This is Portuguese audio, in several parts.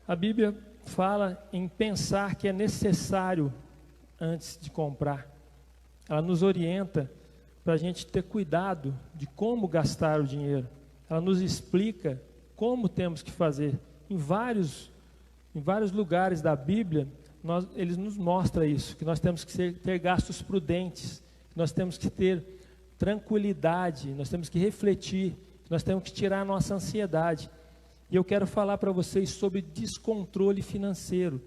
A Bíblia fala em pensar que é necessário antes de comprar. Ela nos orienta para a gente ter cuidado de como gastar o dinheiro. Ela nos explica como temos que fazer. Em vários lugares da Bíblia, eles nos mostram isso, que nós temos que ter gastos prudentes, que nós temos que ter tranquilidade, nós temos que refletir, nós temos que tirar a nossa ansiedade. E eu quero falar para vocês sobre descontrole financeiro.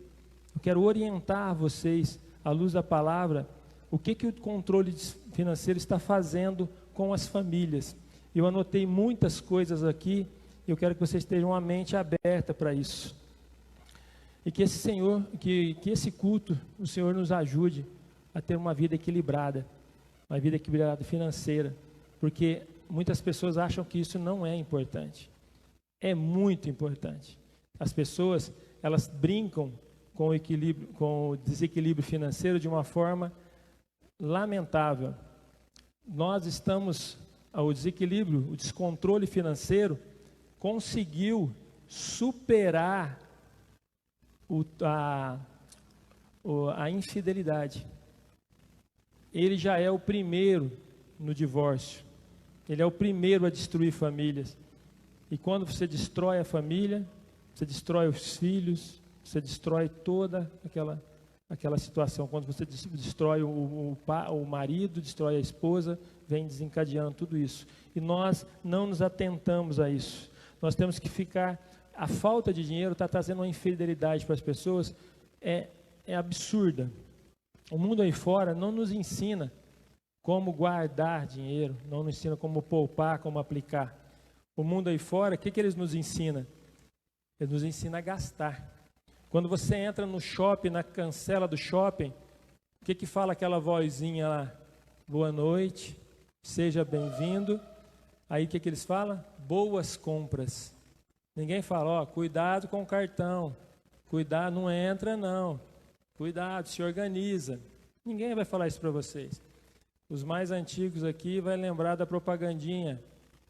Eu quero orientar vocês, à luz da palavra, o que o controle financeiro está fazendo com as famílias. Eu anotei muitas coisas aqui, e eu quero que vocês tenham a mente aberta para isso. E que esse culto, o Senhor nos ajude a ter uma vida equilibrada financeira, porque muitas pessoas acham que isso não é importante. É muito importante. As pessoas, elas brincam com o desequilíbrio financeiro de uma forma lamentável. O descontrole financeiro conseguiu superar a infidelidade. Ele já é o primeiro no divórcio. Ele é o primeiro a destruir famílias. E quando você destrói a família, você destrói os filhos, você destrói toda aquela situação. Quando você destrói o marido, destrói a esposa, vem desencadeando tudo isso. E nós não nos atentamos a isso. Nós temos que ficar... A falta de dinheiro está trazendo uma infidelidade para as pessoas, é absurda. O mundo aí fora não nos ensina como guardar dinheiro, não nos ensina como poupar, como aplicar. O mundo aí fora, o que eles nos ensinam? Eles nos ensinam a gastar. Quando você entra no shopping, na cancela do shopping, o que fala aquela vozinha lá? Boa noite, seja bem-vindo. Aí o que eles falam? Boas compras. Ninguém fala, cuidado com o cartão, cuidado, não entra não, cuidado, se organiza. Ninguém vai falar isso para vocês. Os mais antigos aqui vão lembrar da propagandinha,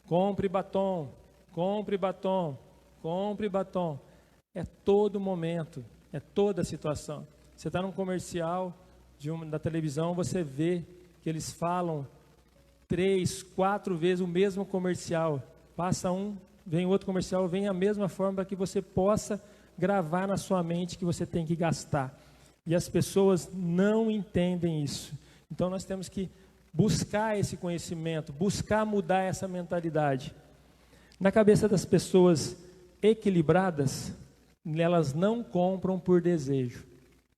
compre batom, compre batom, compre batom. É todo momento, é toda a situação. Você está num comercial da televisão, você vê que eles falam 3, 4 vezes o mesmo comercial, passa um, vem outro comercial, vem a mesma forma para que você possa gravar na sua mente que você tem que gastar. E as pessoas não entendem isso. Então nós temos que buscar esse conhecimento, buscar mudar essa mentalidade. Na cabeça das pessoas equilibradas, elas não compram por desejo,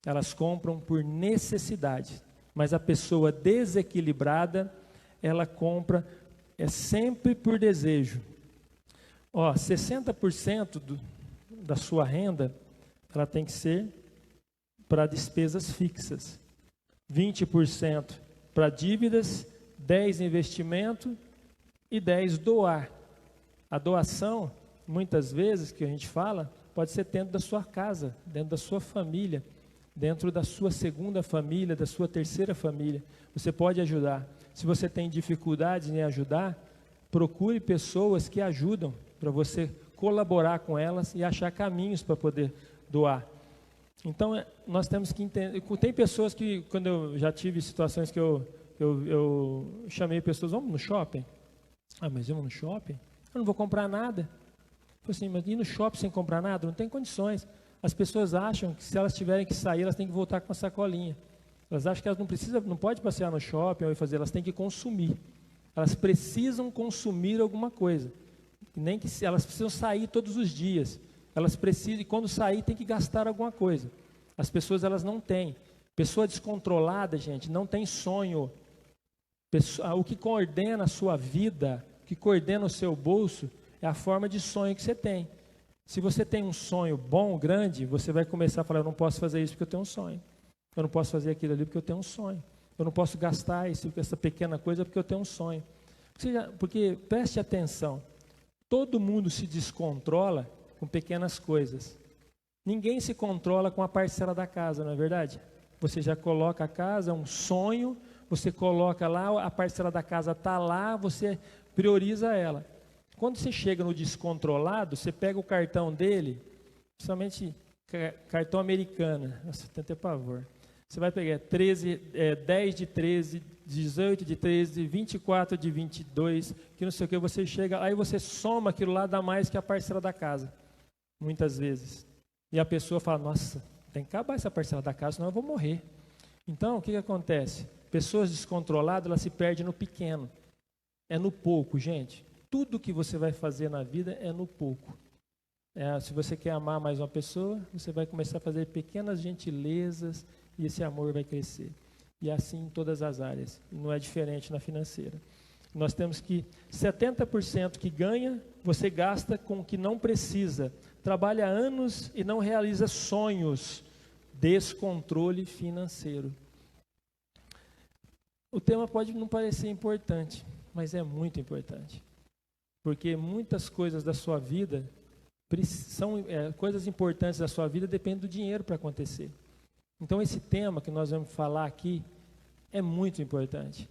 elas compram por necessidade. Mas a pessoa desequilibrada, ela compra sempre por desejo. 60% da sua renda, ela tem que ser para despesas fixas, 20% para dívidas, 10% investimento e 10% doar. A doação, muitas vezes, que a gente fala, pode ser dentro da sua casa, dentro da sua família, dentro da sua segunda família, da sua terceira família. Você pode ajudar. Se você tem dificuldades em ajudar, procure pessoas que ajudam, para você colaborar com elas e achar caminhos para poder doar. Então, nós temos que entender. Tem pessoas que, quando eu já tive situações que eu chamei pessoas, vamos no shopping? Mas vamos no shopping? Eu não vou comprar nada. Eu falei assim, mas ir no shopping sem comprar nada? Não tem condições. As pessoas acham que se elas tiverem que sair, elas têm que voltar com a sacolinha. Elas acham que elas não podem passear no shopping ou fazer, elas têm que consumir. Elas precisam consumir alguma coisa. Nem que elas precisam sair todos os dias. Elas precisam, e quando sair tem que gastar alguma coisa. As pessoas, elas não têm. Pessoa descontrolada, gente, não tem sonho. O que coordena a sua vida, o que coordena o seu bolso, é a forma de sonho que você tem. Se você tem um sonho bom, grande, você vai começar a falar, eu não posso fazer isso porque eu tenho um sonho. Eu não posso fazer aquilo ali porque eu tenho um sonho. Eu não posso gastar essa pequena coisa porque eu tenho um sonho. Porque, preste atenção, todo mundo se descontrola com pequenas coisas. Ninguém se controla com a parcela da casa, não é verdade? Você já coloca a casa, um sonho, você coloca lá, a parcela da casa está lá, você prioriza ela. Quando você chega no descontrolado, você pega o cartão dele, principalmente cartão Americana, nossa, tem até pavor. Você vai pegar 10 de 13, 18 de 13, 24 de 22, que não sei o que, você chega, aí você soma aquilo lá, dá mais que a parcela da casa, muitas vezes. E a pessoa fala, nossa, tem que acabar essa parcela da casa, senão eu vou morrer. Então, o que acontece? Pessoas descontroladas, elas se perdem no pequeno. É no pouco, gente. Tudo que você vai fazer na vida é no pouco. Se você quer amar mais uma pessoa, você vai começar a fazer pequenas gentilezas e esse amor vai crescer. E assim em todas as áreas. Não é diferente na financeira. Nós temos que 70% que ganha, você gasta com o que não precisa. Trabalha anos e não realiza sonhos. Descontrole financeiro. O tema pode não parecer importante, mas é muito importante. Porque muitas coisas da sua vida, coisas importantes da sua vida dependem do dinheiro para acontecer. Então esse tema que nós vamos falar aqui é muito importante.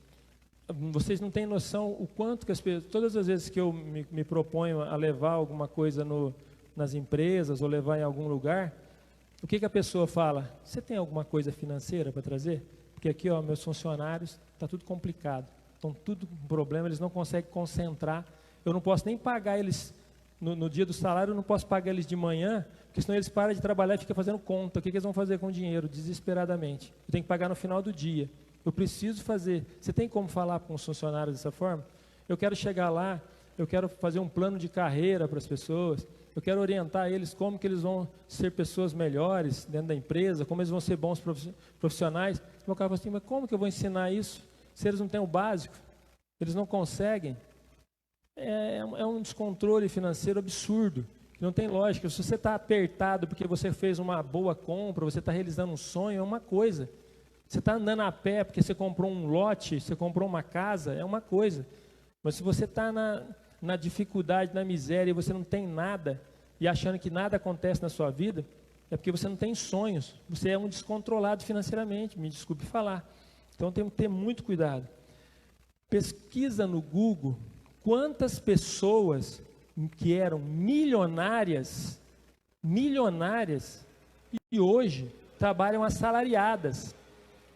Vocês não têm noção o quanto que as pessoas, todas as vezes que eu me proponho a levar alguma coisa nas empresas ou levar em algum lugar, o que a pessoa fala? Você tem alguma coisa financeira para trazer? Porque aqui, ó, meus funcionários, está tudo complicado. Estão tudo com problema, eles não conseguem concentrar. Eu não posso nem pagar eles no dia do salário, eu não posso pagar eles de manhã, porque senão eles param de trabalhar e ficam fazendo conta. O que eles vão fazer com o dinheiro? Desesperadamente. Eu tenho que pagar no final do dia. Eu preciso fazer. Você tem como falar com os funcionários dessa forma? Eu quero chegar lá, eu quero fazer um plano de carreira para as pessoas, eu quero orientar eles como que eles vão ser pessoas melhores dentro da empresa, como eles vão ser bons profissionais. O meu cara fala assim, mas como que eu vou ensinar isso se eles não têm o básico? Eles não conseguem. É um descontrole financeiro absurdo, que não tem lógica. Se você está apertado porque você fez uma boa compra, você está realizando um sonho, é uma coisa. Você está andando a pé porque você comprou um lote, você comprou uma casa, é uma coisa. Mas se você está na dificuldade, na miséria, e você não tem nada, e achando que nada acontece na sua vida, é porque você não tem sonhos. Você é um descontrolado financeiramente, me desculpe falar. Então temos que ter muito cuidado. Pesquisa no Google quantas pessoas que eram milionárias, e hoje trabalham assalariadas.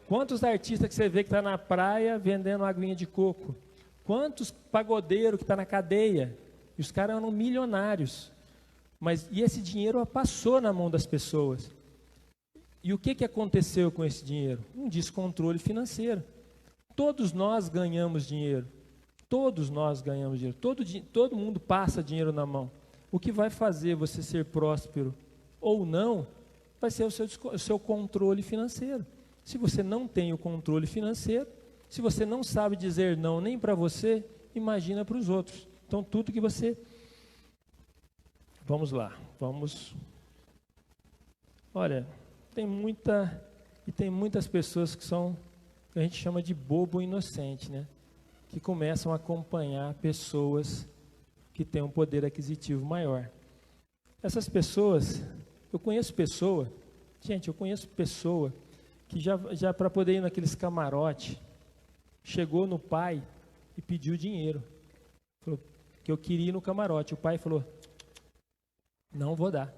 Quantos artistas que você vê que está na praia vendendo aguinha de coco? Quantos pagodeiros que está na cadeia? E os caras eram milionários. E esse dinheiro passou na mão das pessoas. E o que aconteceu com esse dinheiro? Um descontrole financeiro. Todos nós ganhamos dinheiro. Todos nós ganhamos dinheiro. Todo mundo passa dinheiro na mão. O que vai fazer você ser próspero ou não, vai ser o seu controle financeiro. Se você não tem o controle financeiro, se você não sabe dizer não nem para você, imagina para os outros. Então, tudo que você... Vamos lá, Olha, tem muitas pessoas que a gente chama de bobo inocente, né? Que começam a acompanhar pessoas que têm um poder aquisitivo maior. Essas pessoas, eu conheço pessoa que já para poder ir naqueles camarotes, chegou no pai e pediu dinheiro. Falou que eu queria ir no camarote. O pai falou, não vou dar.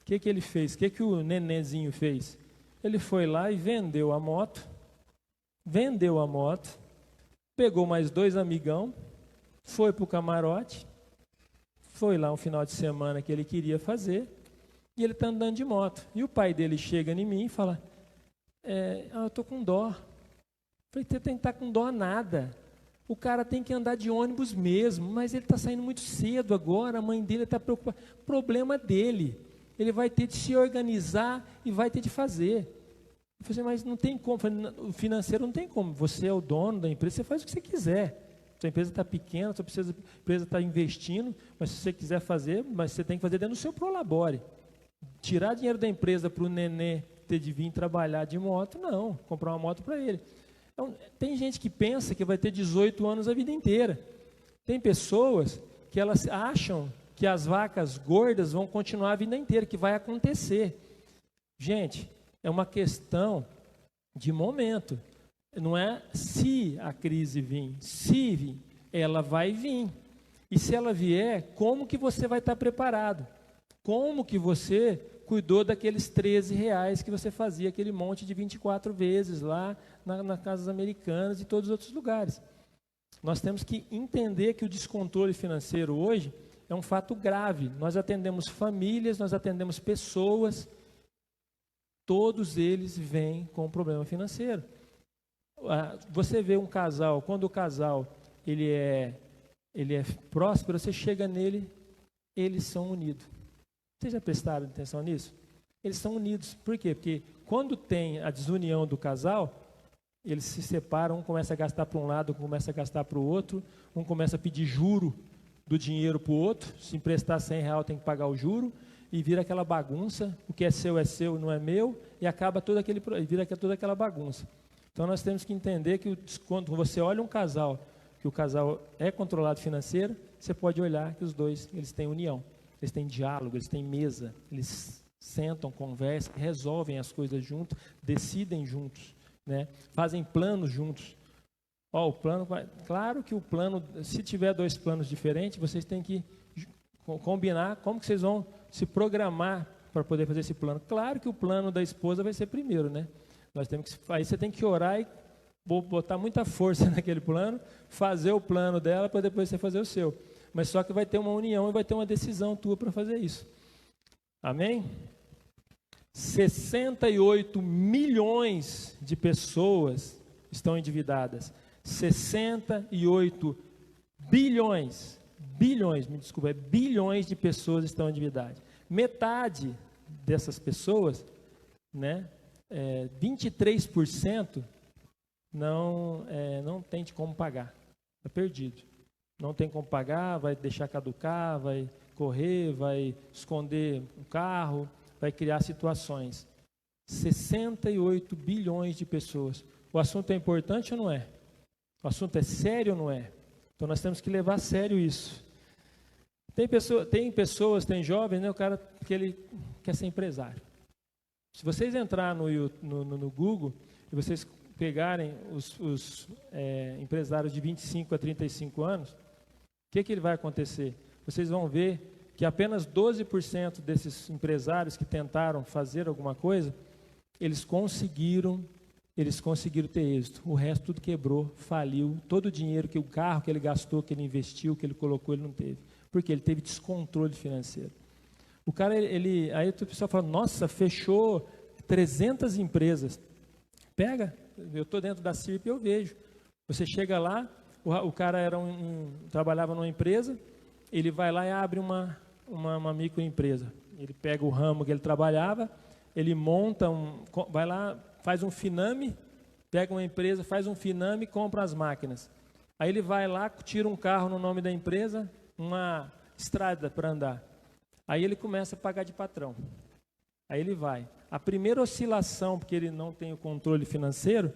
O que ele fez? O que o nenenzinho fez? Ele foi lá e vendeu a moto, pegou mais 2 amigão, foi para o camarote, foi lá um final de semana que ele queria fazer, e ele está andando de moto. E o pai dele chega em mim e fala, eu estou com dó. Falei, você tem que estar com dó nada. O cara tem que andar de ônibus mesmo, mas ele está saindo muito cedo agora, a mãe dele está preocupada. Problema dele. Ele vai ter de se organizar e vai ter de fazer. Eu falei, mas não tem como, o financeiro não tem como. Você é o dono da empresa, você faz o que você quiser. Sua empresa está pequena, sua empresa está investindo, mas se você quiser fazer, mas você tem que fazer dentro do seu prolabore. Tirar dinheiro da empresa para o nenê ter de vir trabalhar de moto, não, comprar uma moto para ele. Então, tem gente que pensa que vai ter 18 anos a vida inteira. Tem pessoas que elas acham que as vacas gordas vão continuar a vida inteira, que vai acontecer. Gente, é uma questão de momento. Não é se a crise vir, se vir, ela vai vir. E se ela vier, como que você vai estar preparado? como que você cuidou daqueles 13 reais que você fazia aquele monte de 24 vezes lá nas casas americanas e todos os outros lugares. Nós temos que entender que o descontrole financeiro hoje é um fato grave. Nós atendemos famílias, nós atendemos pessoas, todos eles vêm com um problema financeiro. Você vê um casal, quando o casal ele é próspero, você chega nele, eles são unidos. Vocês já prestaram atenção nisso? Eles são unidos. Por quê? Porque quando tem a desunião do casal, eles se separam, um começa a gastar para um lado, um começa a gastar para o outro, um começa a pedir juro do dinheiro para o outro, se emprestar R$100 tem que pagar o juro, e vira aquela bagunça, o que é seu, não é meu, e acaba vira toda aquela bagunça. Então nós temos que entender que quando você olha um casal, que o casal é controlado financeiro, você pode olhar que os dois eles têm união, eles têm diálogo, eles têm mesa, eles sentam, conversam, resolvem as coisas juntos, decidem juntos, né? Fazem planos juntos. O plano, claro que o plano, se tiver dois planos diferentes, vocês têm que combinar como que vocês vão se programar para poder fazer esse plano. Claro que o plano da esposa vai ser primeiro, né? Aí você tem que orar e botar muita força naquele plano, fazer o plano dela para depois você fazer o seu. Mas só que vai ter uma união e vai ter uma decisão tua para fazer isso. Amém? 68 milhões de pessoas estão endividadas. 68 bilhões, bilhões de pessoas estão endividadas. Metade dessas pessoas, né, 23% não tem de como pagar, está perdido. Não tem como pagar, vai deixar caducar, vai correr, vai esconder o carro, vai criar situações. 68 bilhões de pessoas. O assunto é importante ou não é? O assunto é sério ou não é? Então nós temos que levar a sério isso. Tem jovens, né, o cara que ele quer ser empresário. Se vocês entrarem no Google e vocês pegarem os empresários de 25 a 35 anos, o que ele vai acontecer? Vocês vão ver que apenas 12% desses empresários que tentaram fazer alguma coisa, eles conseguiram ter êxito. O resto tudo quebrou, faliu. Todo o dinheiro, o carro que ele gastou, que ele investiu, que ele colocou, ele não teve. Porque ele teve descontrole financeiro. O cara, aí o pessoal fala, nossa, fechou 300 empresas. Pega, eu estou dentro da CIRP e eu vejo. Você chega lá, o cara trabalhava numa empresa, ele vai lá e abre uma microempresa. Ele pega o ramo que ele trabalhava, ele monta, vai lá, faz um finame, pega uma empresa, faz um finame e compra as máquinas. Aí ele vai lá, tira um carro no nome da empresa, uma estrada para andar. Aí ele começa a pagar de patrão. Aí ele vai. A primeira oscilação, porque ele não tem o controle financeiro,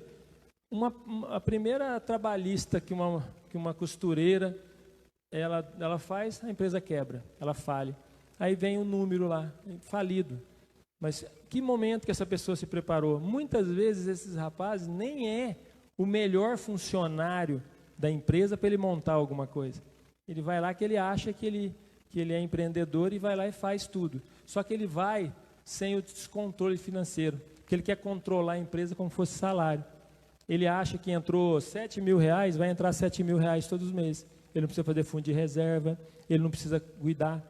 a primeira trabalhista que uma costureira ela faz, a empresa quebra, ela falha. Aí vem o número lá, falido. Mas que momento que essa pessoa se preparou? Muitas vezes esses rapazes nem é o melhor funcionário da empresa para ele montar alguma coisa. Ele vai lá que ele acha que ele é empreendedor e vai lá e faz tudo. Só que ele vai sem o descontrole financeiro, porque ele quer controlar a empresa como fosse salário. Ele acha que entrou R$7.000, vai entrar R$7.000 todos os meses. Ele não precisa fazer fundo de reserva, ele não precisa cuidar.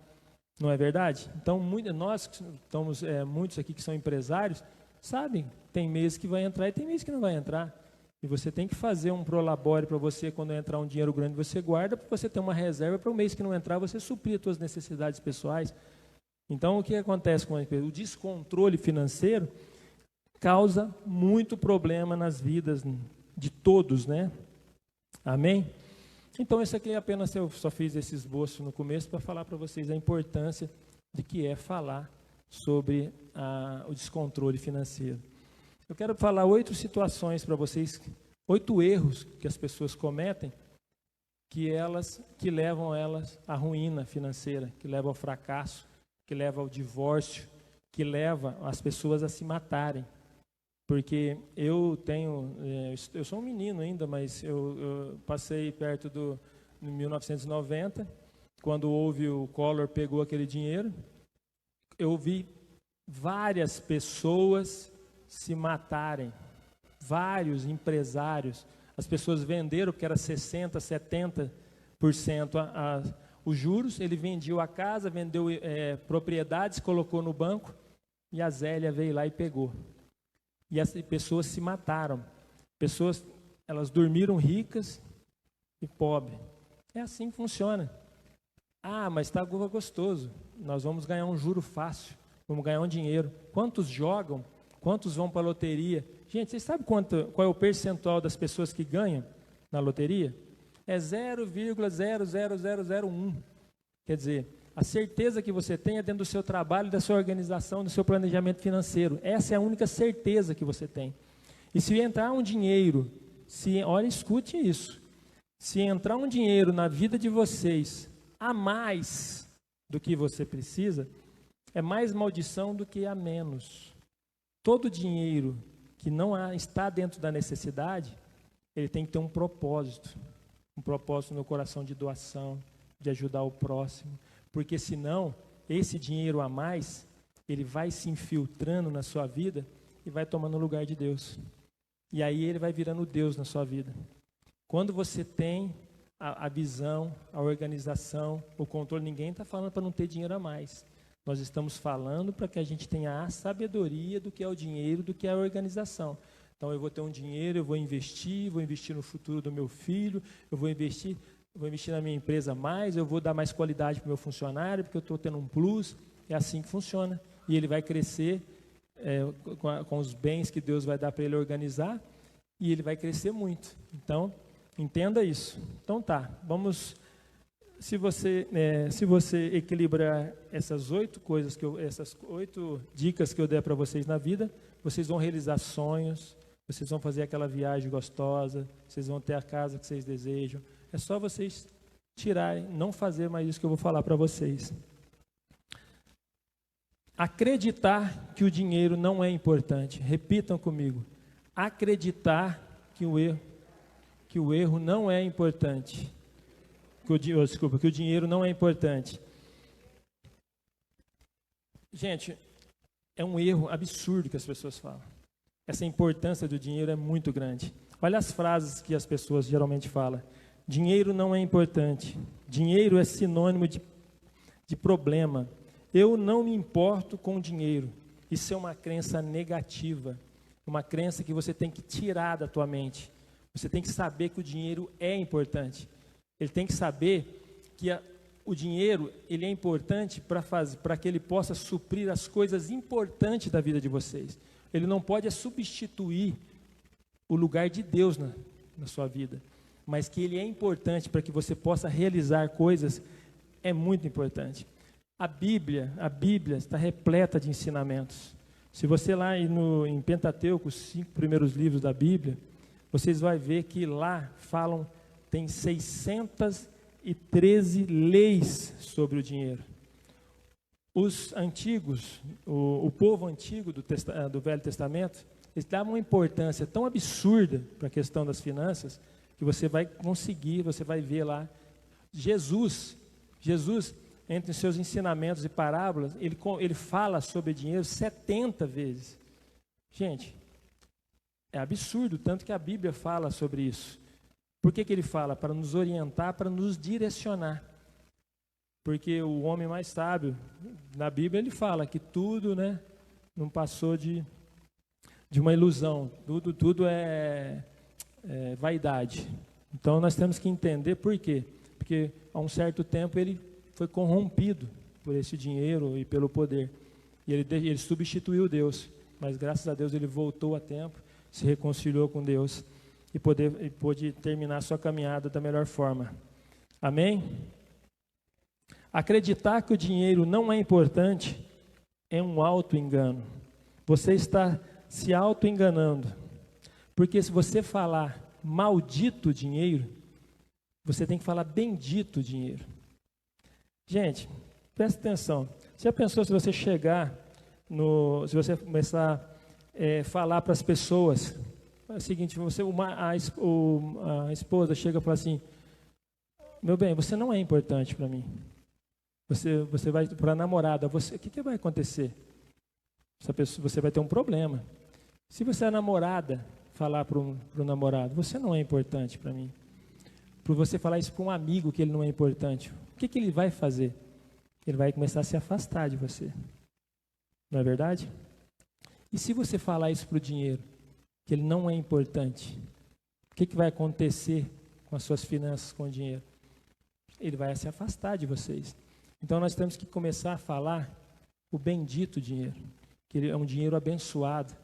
Não é verdade? Então, nós estamos, muitos aqui que são empresários, sabem, tem mês que vai entrar e tem mês que não vai entrar. E você tem que fazer um prolabore para você, quando entrar um dinheiro grande, você guarda, para você ter uma reserva para o mês que não entrar, você suprir as suas necessidades pessoais. Então, o que acontece com a empresa? O descontrole financeiro causa muito problema nas vidas de todos, né? Amém? Então, isso aqui apenas eu só fiz esse esboço no começo para falar para vocês a importância de que é falar sobre o descontrole financeiro. Eu quero falar 8 situações para vocês, 8 erros que as pessoas cometem, que levam elas à ruína financeira, que levam ao fracasso, que levam ao divórcio, que levam as pessoas a se matarem. Porque eu sou um menino ainda, mas eu passei perto em 1990, quando o Collor pegou aquele dinheiro, eu vi várias pessoas se matarem, vários empresários. As pessoas venderam, porque era 60%, 70% os juros, ele vendeu a casa, vendeu propriedades, colocou no banco, e a Zélia veio lá e pegou. E as pessoas se mataram. Pessoas, elas dormiram ricas e pobres. É assim que funciona. Ah, mas está gostoso. Nós vamos ganhar um juro fácil, vamos ganhar um dinheiro. Quantos jogam? Quantos vão para a loteria? Gente, vocês sabem qual é o percentual das pessoas que ganham na loteria? É 0,00001. Quer dizer, a certeza que você tem é dentro do seu trabalho, da sua organização, do seu planejamento financeiro. Essa é a única certeza que você tem. E se entrar um dinheiro, olha, escute isso. Se entrar um dinheiro na vida de vocês a mais do que você precisa, é mais maldição do que a menos. Todo dinheiro que não está dentro da necessidade, ele tem que ter um propósito no coração de doação, de ajudar o próximo, porque senão, esse dinheiro a mais, ele vai se infiltrando na sua vida e vai tomando o lugar de Deus. E aí ele vai virando Deus na sua vida. Quando você tem a visão, a organização, o controle, ninguém está falando para não ter dinheiro a mais. Nós estamos falando para que a gente tenha a sabedoria do que é o dinheiro, do que é a organização. Então, eu vou ter um dinheiro, eu vou investir no futuro do meu filho, eu vou investir na minha empresa mais, eu vou dar mais qualidade para o meu funcionário, porque eu estou tendo um plus. É assim que funciona. E ele vai crescer com os bens que Deus vai dar para ele organizar, e ele vai crescer muito. Então, entenda isso. Então tá, vamos... Se você equilibrar essas 8 coisas, essas 8 dicas que eu der para vocês na vida, vocês vão realizar sonhos, vocês vão fazer aquela viagem gostosa, vocês vão ter a casa que vocês desejam. É só vocês tirarem, não fazer mais isso que eu vou falar para vocês. Acreditar que o dinheiro não é importante. Repitam comigo. Acreditar que o erro não é importante. Que o dinheiro não é importante. Gente, é um erro absurdo que as pessoas falam. Essa importância do dinheiro é muito grande. Olha as frases que as pessoas geralmente falam. Dinheiro não é importante. Dinheiro é sinônimo de problema. Eu não me importo com dinheiro. Isso é uma crença negativa. Uma crença que você tem que tirar da tua mente. Você tem que saber que o dinheiro é importante. Ele tem que saber que o dinheiro ele é importante para que ele possa suprir as coisas importantes da vida de vocês. Ele não pode substituir o lugar de Deus na sua vida, mas que ele é importante para que você possa realizar coisas, é muito importante. A Bíblia está repleta de ensinamentos. Se você lá em Pentateuco, os 5 primeiros livros da Bíblia, vocês vão ver que lá tem 613 leis sobre o dinheiro. Os antigos, o povo antigo do Velho Testamento, eles davam uma importância tão absurda para a questão das finanças, que você vai ver lá. Jesus, entre os seus ensinamentos e parábolas, ele fala sobre dinheiro 70 vezes. Gente, é absurdo, tanto que a Bíblia fala sobre isso. Por que ele fala? Para nos orientar, para nos direcionar. Porque o homem mais sábio, na Bíblia ele fala que tudo, não passou de uma ilusão. Tudo é vaidade. Então nós temos que entender por quê. Porque há um certo tempo ele foi corrompido por esse dinheiro e pelo poder. E ele substituiu Deus. Mas graças a Deus ele voltou a tempo, se reconciliou com Deus e pôde terminar sua caminhada da melhor forma. Amém? Acreditar que o dinheiro não é importante é um auto-engano. Você está se auto-enganando. Porque se você falar maldito dinheiro, você tem que falar bendito dinheiro. Gente, presta atenção. Você já pensou se você chegar se você começar a falar para as pessoas, é o seguinte, a esposa chega e fala assim, meu bem, você não é importante para mim. Você vai para a namorada, o que vai acontecer? Você vai ter um problema. Se você é namorada, falar para o namorado, você não é importante para mim. Para você falar isso para um amigo que ele não é importante, o que ele vai fazer? Ele vai começar a se afastar de você. Não é verdade? E se você falar isso para o dinheiro, que ele não é importante, o que vai acontecer com as suas finanças com o dinheiro? Ele vai se afastar de vocês. Então nós temos que começar a falar o bendito dinheiro, que ele é um dinheiro abençoado.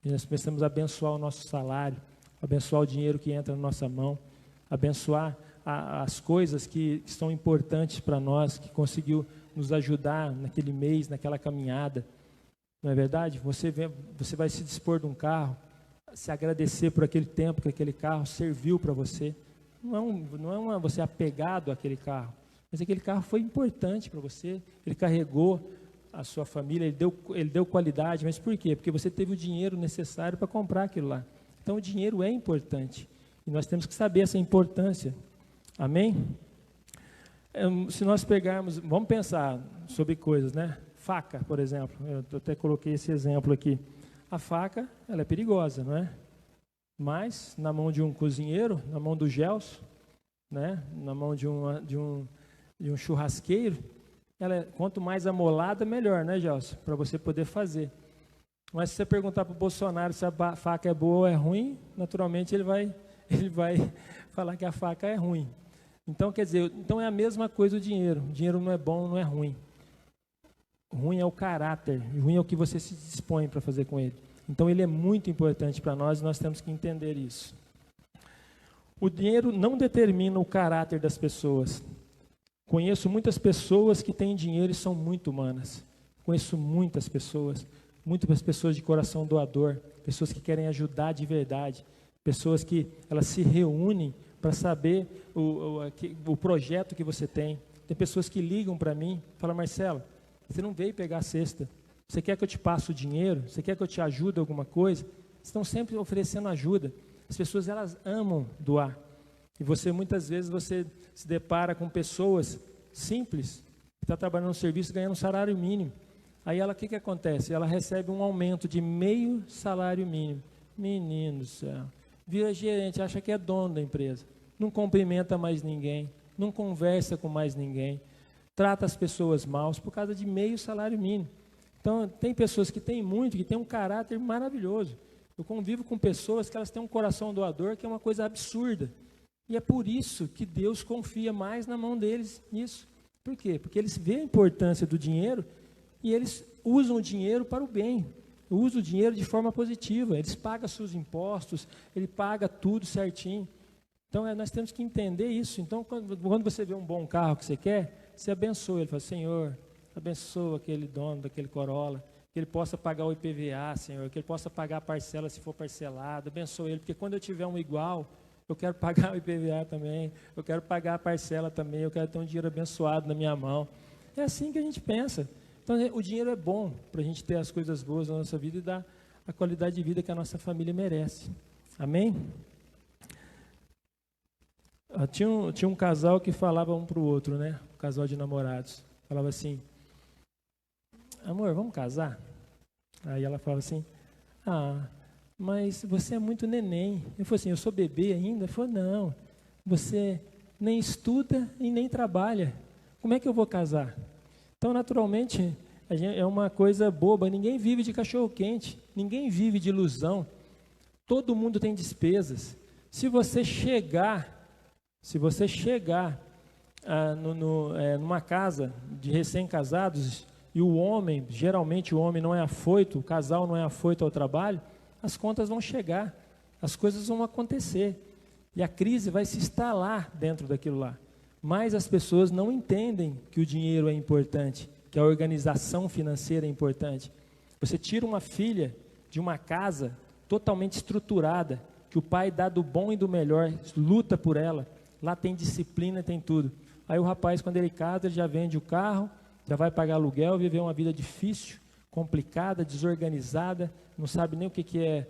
E nós precisamos abençoar o nosso salário, abençoar o dinheiro que entra na nossa mão, abençoar as coisas que são importantes para nós, que conseguiu nos ajudar naquele mês, naquela caminhada. Não é verdade? Você vai se dispor de um carro, se agradecer por aquele tempo que aquele carro serviu para você. Não é você apegado àquele carro, mas aquele carro foi importante para você, ele carregou a sua família, ele deu qualidade, mas por quê? Porque você teve o dinheiro necessário para comprar aquilo lá. Então o dinheiro é importante, e nós temos que saber essa importância. Amém? Se nós pegarmos, vamos pensar sobre coisas, né? Faca, por exemplo, eu até coloquei esse exemplo aqui. A faca, ela é perigosa, não é? Mas na mão de um cozinheiro, na mão do Gelson, né? Na mão de um churrasqueiro, quanto mais amolada, melhor, né, Gelson? Para você poder fazer. Mas se você perguntar para o Bolsonaro se a faca é boa ou é ruim, naturalmente ele vai falar que a faca é ruim. Então, quer dizer, é a mesma coisa o dinheiro. O dinheiro não é bom, não é ruim. Ruim é o caráter, ruim é o que você se dispõe para fazer com ele. Então ele é muito importante para nós e nós temos que entender isso. O dinheiro não determina o caráter das pessoas. Conheço muitas pessoas que têm dinheiro e são muito humanas. Conheço muitas pessoas de coração doador, pessoas que querem ajudar de verdade, pessoas que elas se reúnem para saber o projeto que você tem. Tem pessoas que ligam para mim e falam: Marcelo, você não veio pegar a cesta. Você quer que eu te passe o dinheiro? Você quer que eu te ajude alguma coisa? Estão sempre oferecendo ajuda. As pessoas, elas amam doar. E muitas vezes, você se depara com pessoas simples, que estão trabalhando no serviço, ganhando um salário mínimo. Aí o que acontece? Ela recebe um aumento de meio salário mínimo. Menino do céu. Vira gerente, acha que é dono da empresa. Não cumprimenta mais ninguém. Não conversa com mais ninguém. Trata as pessoas mal por causa de meio salário mínimo. Então, tem pessoas que têm muito, que têm um caráter maravilhoso. Eu convivo com pessoas que elas têm um coração doador, que é uma coisa absurda. E é por isso que Deus confia mais na mão deles nisso. Por quê? Porque eles veem a importância do dinheiro e eles usam o dinheiro para o bem. Usam o dinheiro de forma positiva. Eles pagam seus impostos, ele paga tudo certinho. Então, nós temos que entender isso. Então, quando você vê um bom carro que você quer, você abençoa. Ele fala: Senhor, abençoa aquele dono daquele Corolla, que ele possa pagar o IPVA, Senhor, que ele possa pagar a parcela se for parcelado. Abençoa ele, porque quando eu tiver um igual, eu quero pagar o IPVA também, eu quero pagar a parcela também, eu quero ter um dinheiro abençoado na minha mão. É assim que a gente pensa. Então, o dinheiro é bom para a gente ter as coisas boas na nossa vida e dar a qualidade de vida que a nossa família merece. Amém? Tinha um casal que falava um para o outro, né? Um casal de namorados. Falava assim: amor, vamos casar? Aí ela falava assim: mas você é muito neném. Eu falei assim: eu sou bebê ainda? Ele falou: não, você nem estuda e nem trabalha. Como é que eu vou casar? Então, naturalmente, é uma coisa boba. Ninguém vive de cachorro-quente, ninguém vive de ilusão. Todo mundo tem despesas. Se você chegar numa casa de recém-casados e o homem, geralmente o homem não é afoito, o casal não é afoito ao trabalho, as contas vão chegar, as coisas vão acontecer e a crise vai se instalar dentro daquilo lá. Mas as pessoas não entendem que o dinheiro é importante, que a organização financeira é importante. Você tira uma filha de uma casa totalmente estruturada, que o pai dá do bom e do melhor, luta por ela, lá tem disciplina, tem tudo. Aí o rapaz, quando ele casa, ele já vende o carro, já vai pagar aluguel, viver uma vida difícil, complicada, desorganizada, não sabe nem o que é,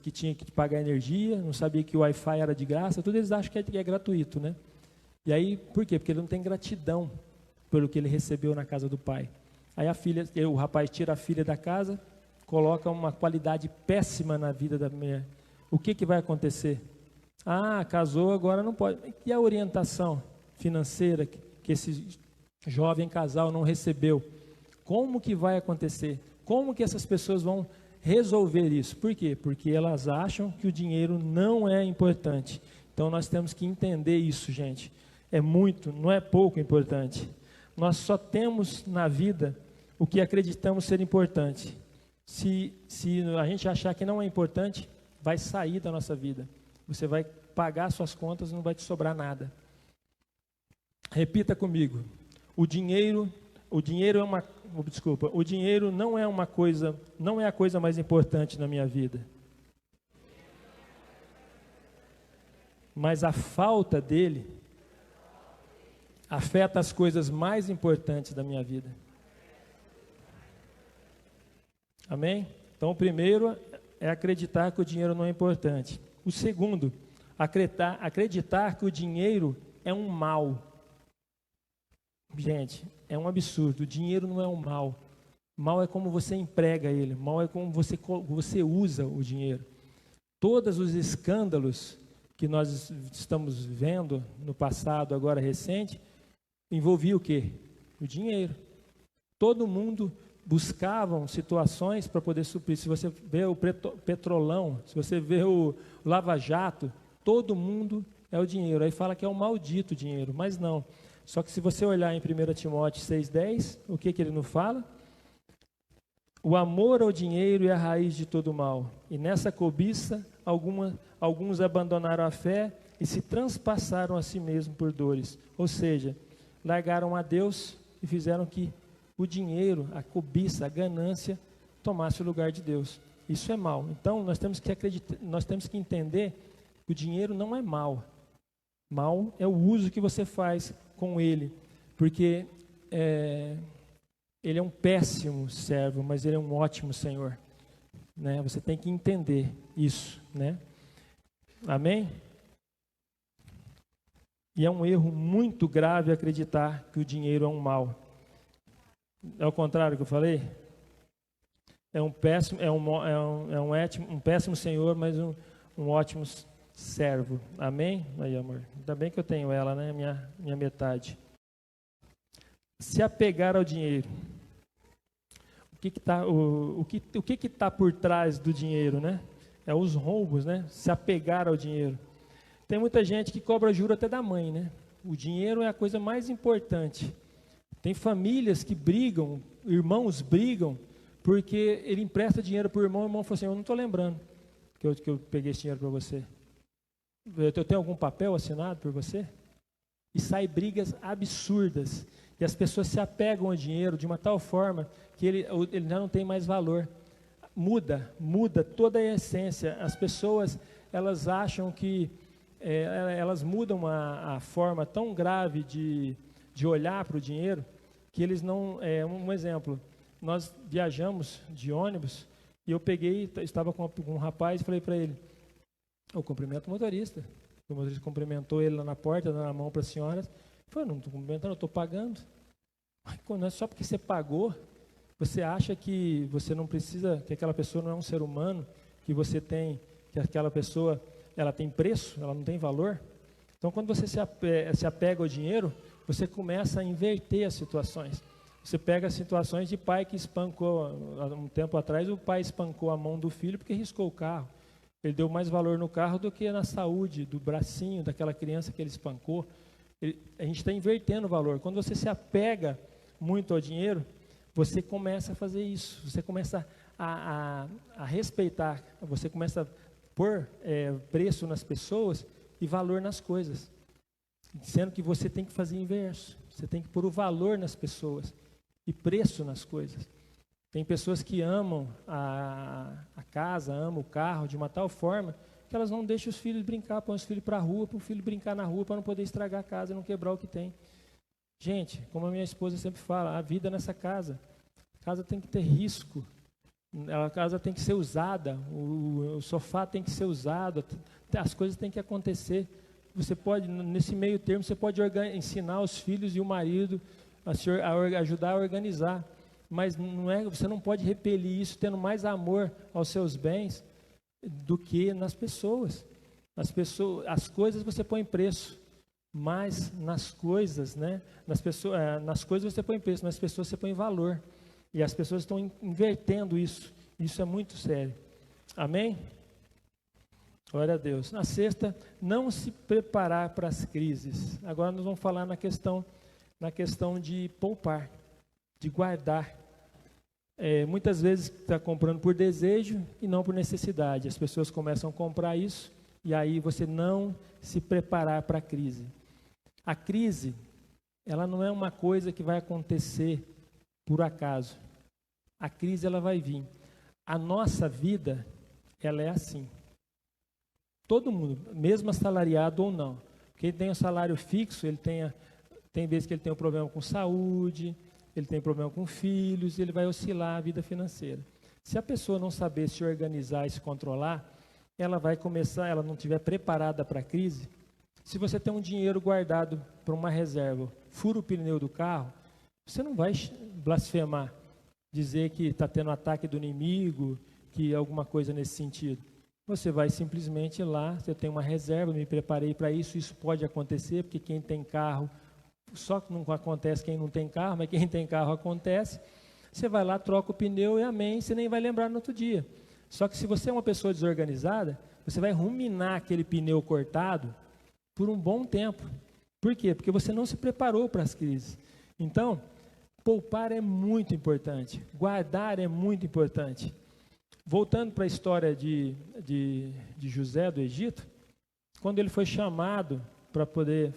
que tinha que pagar energia, não sabia que o Wi-Fi era de graça, tudo eles acham que é gratuito, né? E aí, por quê? Porque ele não tem gratidão. pelo que ele recebeu na casa do pai. Aí o rapaz tira a filha da casa, coloca uma qualidade péssima na vida da mulher. O que vai acontecer? Ah, casou, agora não pode. E a orientação financeira que esse jovem casal não recebeu? Como que vai acontecer? Como que essas pessoas vão resolver isso? Por quê? Porque elas acham que o dinheiro não é importante. Então nós temos que entender isso, gente. É muito, não é pouco importante. Nós só temos na vida o que acreditamos ser importante. Se a gente achar que não é importante, vai sair da nossa vida. Você vai pagar suas contas, não vai te sobrar nada. Repita comigo. O dinheiro não é uma coisa, não é a coisa mais importante na minha vida. Mas a falta dele afeta as coisas mais importantes da minha vida. Amém? Então, o primeiro é acreditar que o dinheiro não é importante. O segundo, acreditar que o dinheiro é um mal. Gente, é um absurdo. O dinheiro não é um mal. Mal é como você emprega ele. Mal é como você usa o dinheiro. Todos os escândalos que nós estamos vendo no passado, agora recente, envolvia o quê? O dinheiro. Todo mundo buscavam situações para poder suprir. Se você vê o Petrolão, se você vê o Lava Jato, todo mundo é o dinheiro. Aí fala que é um maldito dinheiro, mas não. Só que se você olhar em 1 Timóteo 6,10, o que ele nos fala? O amor ao dinheiro é a raiz de todo mal. E nessa cobiça, alguns abandonaram a fé e se transpassaram a si mesmos por dores. Ou seja, largaram a Deus e fizeram que o dinheiro, a cobiça, a ganância, tomasse o lugar de Deus. Isso é mal. Então, nós temos que entender que o dinheiro não é mal. Mal é o uso que você faz com ele. Porque ele é um péssimo servo, mas ele é um ótimo Senhor. Né? Você tem que entender isso. Né? Amém? E é um erro muito grave acreditar que o dinheiro é um mal. É o contrário que eu falei? É um péssimo senhor, mas um ótimo servo. Amém? Aí, amor. Ainda bem que eu tenho ela, né? Minha metade. Se apegar ao dinheiro. O que está por trás do dinheiro, né? É os roubos, né? Se apegar ao dinheiro. Tem muita gente que cobra juro até da mãe, né? O dinheiro é a coisa mais importante. Tem famílias que brigam, irmãos brigam, porque ele empresta dinheiro para o irmão fala assim, eu não estou lembrando que eu peguei esse dinheiro para você. Eu tenho algum papel assinado por você? E sai brigas absurdas. E as pessoas se apegam ao dinheiro de uma tal forma que ele já não tem mais valor. Muda toda a essência. As pessoas, elas acham que, elas mudam a forma tão grave de olhar para o dinheiro, que eles não... um exemplo, nós viajamos de ônibus, e eu estava com um rapaz e falei para ele, eu cumprimento o motorista. O motorista cumprimentou ele lá na porta, dando a mão para a senhora. Ele falou, não estou cumprimentando, eu estou pagando. Mas só porque você pagou, você acha que você não precisa, que aquela pessoa não é um ser humano, que aquela pessoa, ela tem preço, ela não tem valor? Então, quando você se apega ao dinheiro, você começa a inverter as situações. Você pega as situações de pai que espancou, um tempo atrás, o pai espancou a mão do filho porque riscou o carro. Ele deu mais valor no carro do que na saúde, do bracinho, daquela criança que ele espancou. A gente está invertendo o valor. Quando você se apega muito ao dinheiro, você começa a fazer isso. Você começa a respeitar, você começa a pôr preço nas pessoas e valor nas coisas. Sendo que você tem que fazer o inverso. Você tem que pôr o valor nas pessoas e preço nas coisas. Tem pessoas que amam a casa, amam o carro de uma tal forma que elas não deixam os filhos brincar, põem os filhos para a rua, para o filho brincar na rua para não poder estragar a casa e não quebrar o que tem. Gente, como a minha esposa sempre fala, a vida nessa casa. A casa tem que ter risco, a casa tem que ser usada, o sofá tem que ser usado, as coisas têm que acontecer. Você pode, nesse meio termo, você pode ensinar os filhos e o marido ajudar a organizar. Mas você não pode repelir isso tendo mais amor aos seus bens do que nas pessoas. As coisas você põe preço, mas nas coisas, né? Nas coisas você põe preço, nas pessoas você põe valor. E as pessoas estão invertendo isso. Isso é muito sério. Amém? Glória a Deus. Na sexta, não se preparar para as crises. Agora nós vamos falar na questão de poupar, de guardar. Muitas vezes está comprando por desejo e não por necessidade. As pessoas começam a comprar isso e aí você não se preparar para a crise. A crise, ela não é uma coisa que vai acontecer por acaso. A crise, ela vai vir. A nossa vida, ela é assim. Todo mundo, mesmo assalariado ou não. Quem tem um salário fixo, tem vezes que ele tem um problema com saúde, ele tem problema com filhos, ele vai oscilar a vida financeira. Se a pessoa não saber se organizar e se controlar, ela vai começar, ela não estiver preparada para a crise. Se você tem um dinheiro guardado para uma reserva, fura o pneu do carro, você não vai blasfemar, dizer que está tendo ataque do inimigo, que alguma coisa nesse sentido. Você vai simplesmente ir lá, você tem uma reserva, me preparei para isso, isso pode acontecer, porque quem tem carro, só que não acontece quem não tem carro, mas quem tem carro acontece. Você vai lá, troca o pneu e amém, você nem vai lembrar no outro dia. Só que se você é uma pessoa desorganizada, você vai ruminar aquele pneu cortado por um bom tempo. Por quê? Porque você não se preparou para as crises. Então, poupar é muito importante, guardar é muito importante. Voltando para a história de José do Egito, quando ele foi chamado para poder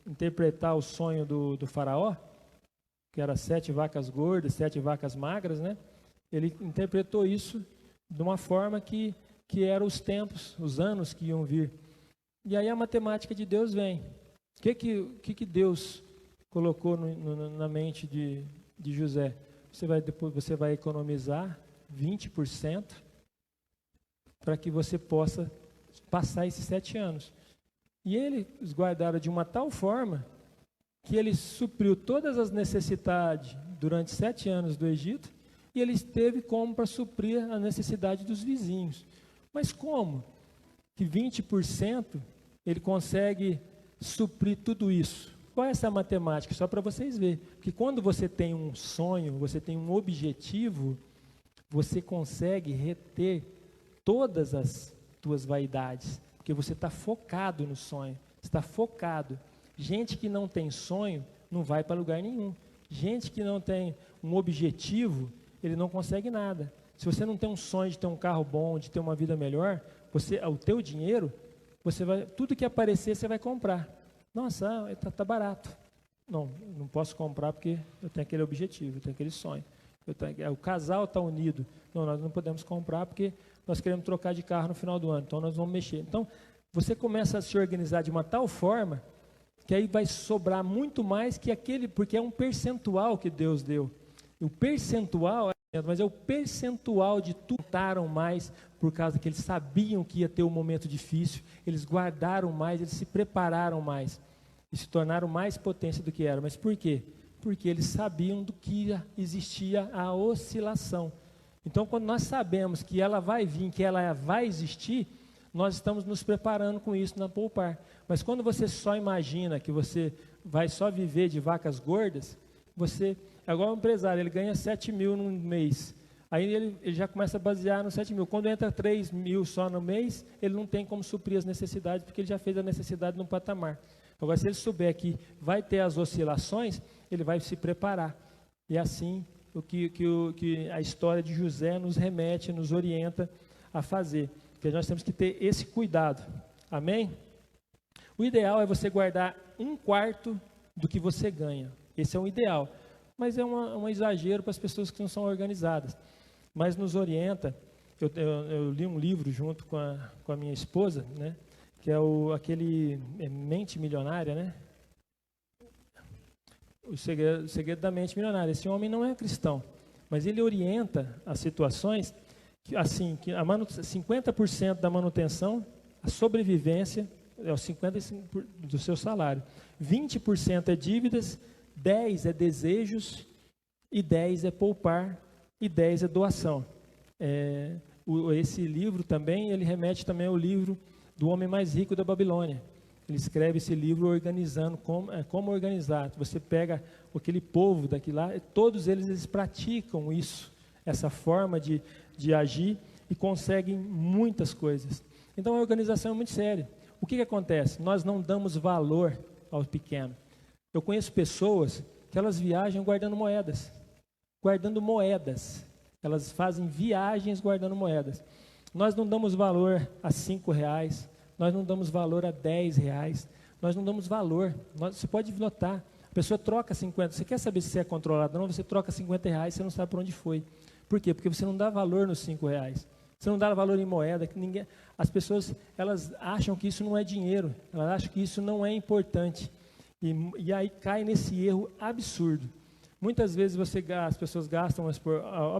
interpretar o sonho do faraó, que era 7 vacas gordas, 7 vacas magras, né? Ele interpretou isso de uma forma que eram os tempos, os anos que iam vir. E aí a matemática de Deus vem. O que Deus colocou na mente de José? Você vai economizar 20% para que você possa passar esses 7 anos. E eles guardaram de uma tal forma que ele supriu todas as necessidades durante 7 anos do Egito e ele teve como para suprir a necessidade dos vizinhos. Mas como que 20% ele consegue suprir tudo isso? Qual é essa matemática? Só para vocês verem. Porque quando você tem um sonho, você tem um objetivo, você consegue reter todas as tuas vaidades. Porque você está focado no sonho. Está focado. Gente que não tem sonho não vai para lugar nenhum. Gente que não tem um objetivo, ele não consegue nada. Se você não tem um sonho de ter um carro bom, de ter uma vida melhor, o teu dinheiro, tudo que aparecer você vai comprar. Nossa, tá barato. Não posso comprar porque eu tenho aquele objetivo, eu tenho aquele sonho. O casal está unido. Não, nós não podemos comprar porque nós queremos trocar de carro no final do ano, então nós vamos mexer. Então, você começa a se organizar de uma tal forma que aí vai sobrar muito mais que porque é um percentual que Deus deu. E o percentual, mas é o percentual de tudo. Contaram mais por causa que eles sabiam que ia ter um momento difícil, eles guardaram mais, eles se prepararam mais e se tornaram mais potência do que eram. Mas por quê? Porque eles sabiam do que existia a oscilação. Então, quando nós sabemos que ela vai vir, que ela vai existir, nós estamos nos preparando com isso na poupar. Mas quando você só imagina que você vai só viver de vacas gordas, é igual um empresário, ele ganha 7 mil no mês. Aí ele já começa a basear no 7 mil. Quando entra 3 mil só no mês, ele não tem como suprir as necessidades, porque ele já fez a necessidade no patamar. Agora, se ele souber que vai ter as oscilações, ele vai se preparar. E assim, o que a história de José nos remete, nos orienta a fazer. Porque nós temos que ter esse cuidado. Amém? O ideal é você guardar 1/4 do que você ganha. Esse é o ideal. Mas é um exagero para as pessoas que não são organizadas. Mas nos orienta. Eu li um livro junto com a minha esposa, né? Que é aquele Mente Milionária, né? O segredo da mente milionária. Esse homem não é cristão, mas ele orienta as situações que 50% da manutenção, a sobrevivência é os 55% do seu salário. 20% é dívidas, 10 é desejos, e 10 é poupar, e 10 é doação. Esse livro também, ele remete também ao livro do homem mais rico da Babilônia. Ele escreve esse livro organizando como organizar. Você pega aquele povo daqui lá, todos eles praticam isso, essa forma de agir, e conseguem muitas coisas. Então a organização é muito séria. O que acontece? Nós não damos valor ao pequeno. Eu conheço pessoas que elas viajam guardando moedas. Elas fazem viagens guardando moedas. Nós não damos valor a R$5, nós não damos valor a R$10, nós não damos valor. Você pode notar, a pessoa troca 50, você quer saber se você é controlado ou não, você troca R$50, você não sabe para onde foi. Por quê? Porque você não dá valor nos R$5. Você não dá valor em moeda. As pessoas, elas acham que isso não é dinheiro, elas acham que isso não é importante. E aí cai nesse erro absurdo. Muitas vezes as pessoas gastam,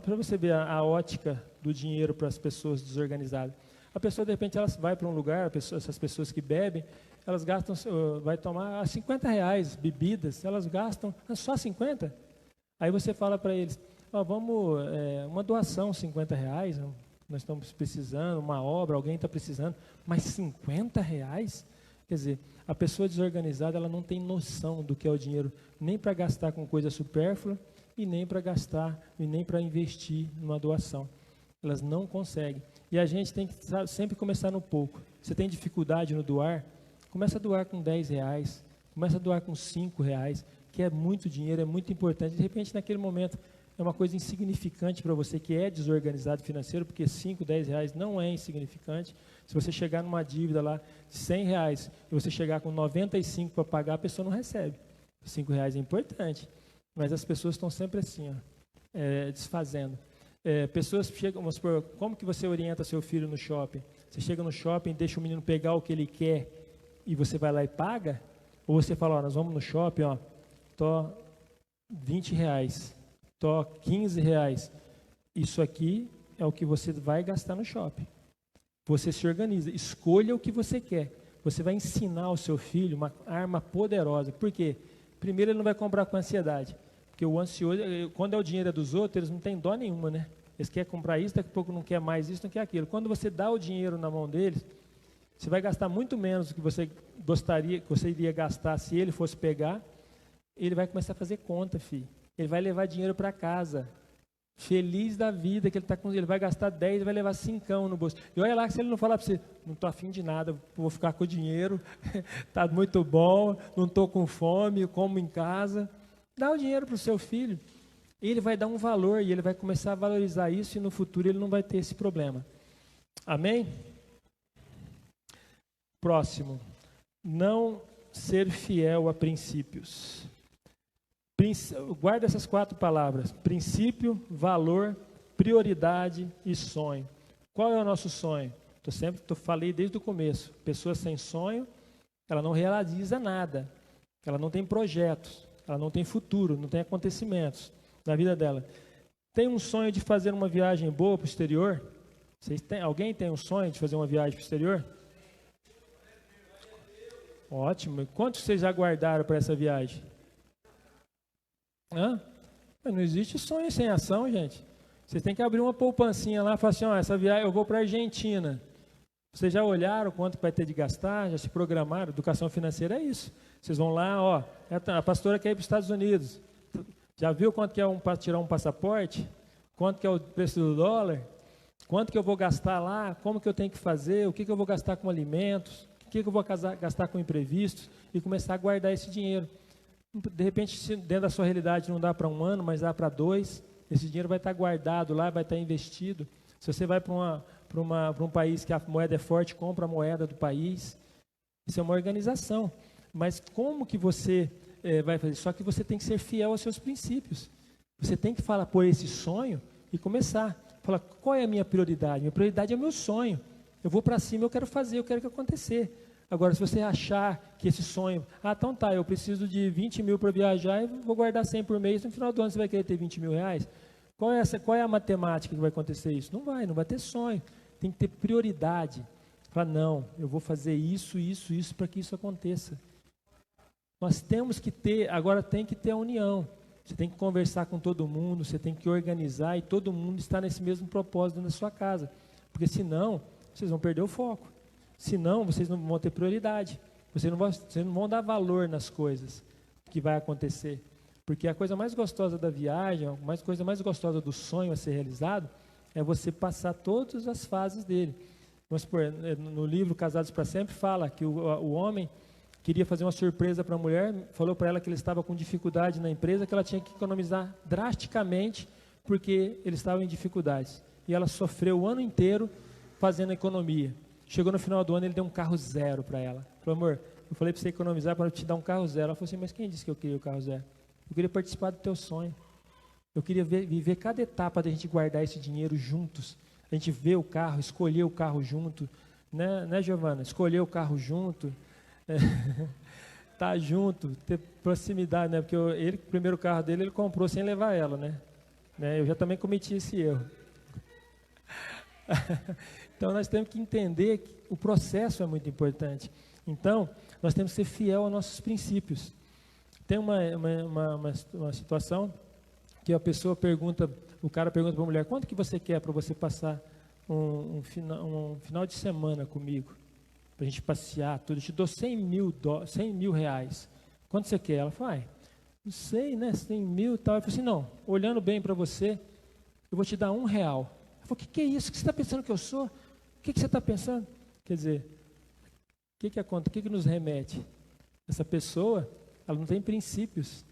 para você ver a ótica do dinheiro para as pessoas desorganizadas. A pessoa, de repente, ela vai para um lugar, essas pessoas que bebem, elas gastam, vai tomar R$50, bebidas, elas gastam só 50. Aí você fala para eles, vamos, uma doação, R$50, nós estamos precisando, uma obra, alguém está precisando, mas R$50? Quer dizer, a pessoa desorganizada, ela não tem noção do que é o dinheiro, nem para gastar com coisa supérflua, e nem para gastar, e nem para investir numa doação. Elas não conseguem. E a gente tem que sempre começar no pouco. Você tem dificuldade no doar? Começa a doar com R$10, começa a doar com R$5, que é muito dinheiro, é muito importante. De repente, naquele momento, é uma coisa insignificante para você que é desorganizado financeiro, porque R$5, R$10 não é insignificante. Se você chegar numa dívida lá de R$100 e você chegar com 95 para pagar, a pessoa não recebe. R$5 é importante, mas as pessoas estão sempre assim, desfazendo. Pessoas chegam, vamos supor, como que você orienta seu filho no shopping? Você chega no shopping, deixa o menino pegar o que ele quer e você vai lá e paga? Ou você fala, nós vamos no shopping, tô R$20, tô R$15. Isso aqui é o que você vai gastar no shopping. Você se organiza, escolha o que você quer. Você vai ensinar ao seu filho uma arma poderosa. Por quê? Primeiro, ele não vai comprar com ansiedade. Porque o ansioso, quando é o dinheiro dos outros, eles não têm dó nenhuma, né? Eles querem comprar isso, daqui a pouco não quer mais isso, não quer aquilo. Quando você dá o dinheiro na mão deles, você vai gastar muito menos do que você gostaria, que você iria gastar se ele fosse pegar. Ele vai começar a fazer conta, filho. Ele vai levar dinheiro para casa. Feliz da vida que ele está com, ele vai gastar 10 e vai levar 5 no bolso. E olha lá, se ele não falar para você, não estou afim de nada, vou ficar com o dinheiro, está muito bom, não estou com fome, como em casa. Dá o dinheiro para o seu filho, ele vai dar um valor e ele vai começar a valorizar isso e no futuro ele não vai ter esse problema. Amém? Próximo, não ser fiel a princípios. Guarda essas 4 palavras: princípio, valor, prioridade e sonho. Qual é o nosso sonho? Falei desde o começo, pessoa sem sonho, ela não realiza nada, ela não tem projetos, ela não tem futuro, não tem acontecimentos na vida dela. Tem um sonho de fazer uma viagem boa para o exterior? Alguém tem um sonho de fazer uma viagem para o exterior? Ótimo. Quantos vocês já guardaram para essa viagem? Não existe sonho sem ação, gente. Vocês têm que abrir uma poupancinha lá e falar assim, essa viagem eu vou para a Argentina. Vocês já olharam quanto vai ter de gastar? Já se programaram? Educação financeira é isso. Vocês vão lá, a pastora quer ir para os Estados Unidos. Já viu quanto que é para tirar um passaporte? Quanto que é o preço do dólar? Quanto que eu vou gastar lá? Como que eu tenho que fazer? O que eu vou gastar com alimentos? O que eu vou gastar com imprevistos? E começar a guardar esse dinheiro. De repente, se dentro da sua realidade não dá para 1 ano, mas dá para 2, esse dinheiro vai estar guardado lá, vai estar investido. Se você vai para um país que a moeda é forte, compra a moeda do país. Isso é uma organização. Mas como que você vai fazer? Só que você tem que ser fiel aos seus princípios. Você tem que pôr esse sonho e começar. Falar, qual é a minha prioridade? Minha prioridade é o meu sonho. Eu vou para cima, eu quero fazer, eu quero que acontecer. Agora, se você achar que esse sonho, então tá, eu preciso de 20 mil para viajar e vou guardar 100 por mês, no final do ano você vai querer ter 20 mil reais? Qual é a matemática que vai acontecer isso? Não vai ter sonho. Tem que ter prioridade. Falar, não, eu vou fazer isso para que isso aconteça. Nós temos que ter, agora tem que ter a união. Você tem que conversar com todo mundo, você tem que organizar e todo mundo está nesse mesmo propósito na sua casa. Porque senão, vocês vão perder o foco. Senão, vocês não vão ter prioridade. Vocês não vão dar valor nas coisas que vai acontecer. Porque a coisa mais gostosa da viagem, a coisa mais gostosa do sonho a ser realizado, é você passar todas as fases dele. Vamos supor, no livro Casados para Sempre fala que o homem queria fazer uma surpresa para a mulher, falou para ela que ele estava com dificuldade na empresa, que ela tinha que economizar drasticamente porque ele estava em dificuldades. E ela sofreu o ano inteiro fazendo economia. Chegou no final do ano, ele deu um carro zero para ela. Falou, amor, eu falei para você economizar para te dar um carro zero. Ela falou assim, mas quem disse que eu queria o carro zero? Eu queria participar do teu sonho. Eu queria viver cada etapa da gente guardar esse dinheiro juntos. A gente ver o carro, escolher o carro junto. Né, Giovana? Escolher o carro junto. Tá junto, ter proximidade, né? Porque o primeiro carro dele, ele comprou sem levar ela, né? Eu já também cometi esse erro. Então, nós temos que entender que o processo é muito importante. Então, nós temos que ser fiel aos nossos princípios. Tem uma situação que a pessoa pergunta, o cara pergunta para a mulher, quanto que você quer para você passar um final de semana comigo? Para a gente passear, tudo. Eu te dou 100 mil reais. Quanto você quer? Ela fala, não sei, né? 100 mil e tal. Eu falei assim, não, olhando bem para você, eu vou te dar R$1. Ela falou, o que é isso? O que você está pensando que eu sou? O que você está pensando? Quer dizer, o que nos remete? Essa pessoa, ela não tem princípios.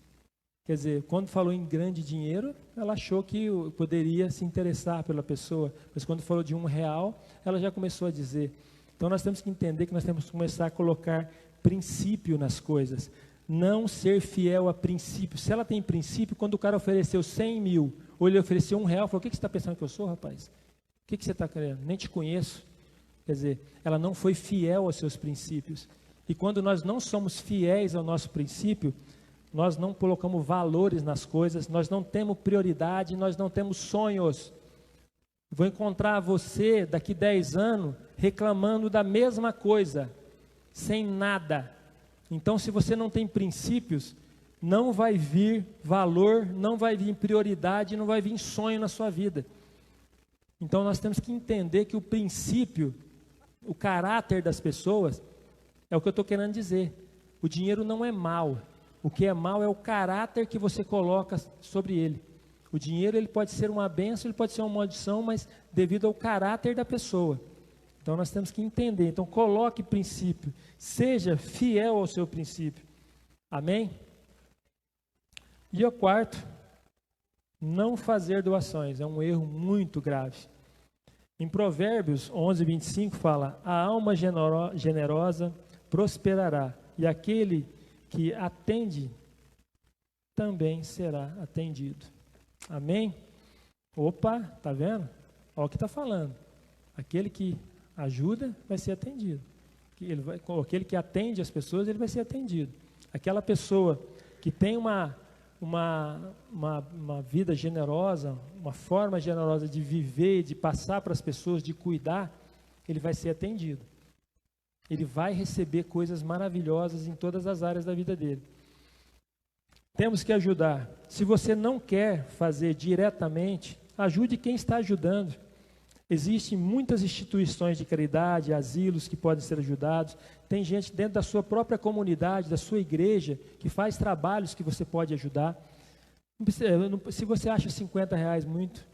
Quer dizer, quando falou em grande dinheiro, ela achou que poderia se interessar pela pessoa. Mas quando falou de R$1, ela já começou a dizer. Então nós temos que entender que nós temos que começar a colocar princípio nas coisas. Não ser fiel a princípio. Se ela tem princípio, quando o cara ofereceu 100 mil, ou ele ofereceu R$1, falou, o que você está pensando que eu sou, rapaz? O que você está querendo? Nem te conheço. Quer dizer, ela não foi fiel aos seus princípios. E quando nós não somos fiéis ao nosso princípio, nós não colocamos valores nas coisas, nós não temos prioridade, nós não temos sonhos. Vou encontrar você daqui 10 anos reclamando da mesma coisa, sem nada. Então, se você não tem princípios, não vai vir valor, não vai vir prioridade, não vai vir sonho na sua vida. Então, nós temos que entender que o princípio, o caráter das pessoas, é o que eu estou querendo dizer. O dinheiro não é mal. O que é mal é o caráter que você coloca sobre ele. O dinheiro, ele pode ser uma bênção, ele pode ser uma maldição, mas devido ao caráter da pessoa. Então, nós temos que entender. Então, coloque princípio. Seja fiel ao seu princípio. Amém? E o quarto, não fazer doações. É um erro muito grave. Em Provérbios 11:25 fala, a alma generosa prosperará, e aquele que atende também será atendido. Amém? Opa, tá vendo? Olha o que está falando. Aquele que ajuda vai ser atendido. Aquele que atende as pessoas, ele vai ser atendido. Aquela pessoa que tem uma vida generosa, uma forma generosa de viver, de passar para as pessoas, de cuidar, ele vai ser atendido. Ele vai receber coisas maravilhosas em todas as áreas da vida dele. Temos que ajudar. Se você não quer fazer diretamente, ajude quem está ajudando. Existem muitas instituições de caridade, asilos que podem ser ajudados. Tem gente dentro da sua própria comunidade, da sua igreja, que faz trabalhos que você pode ajudar. Se você acha R$50 muito,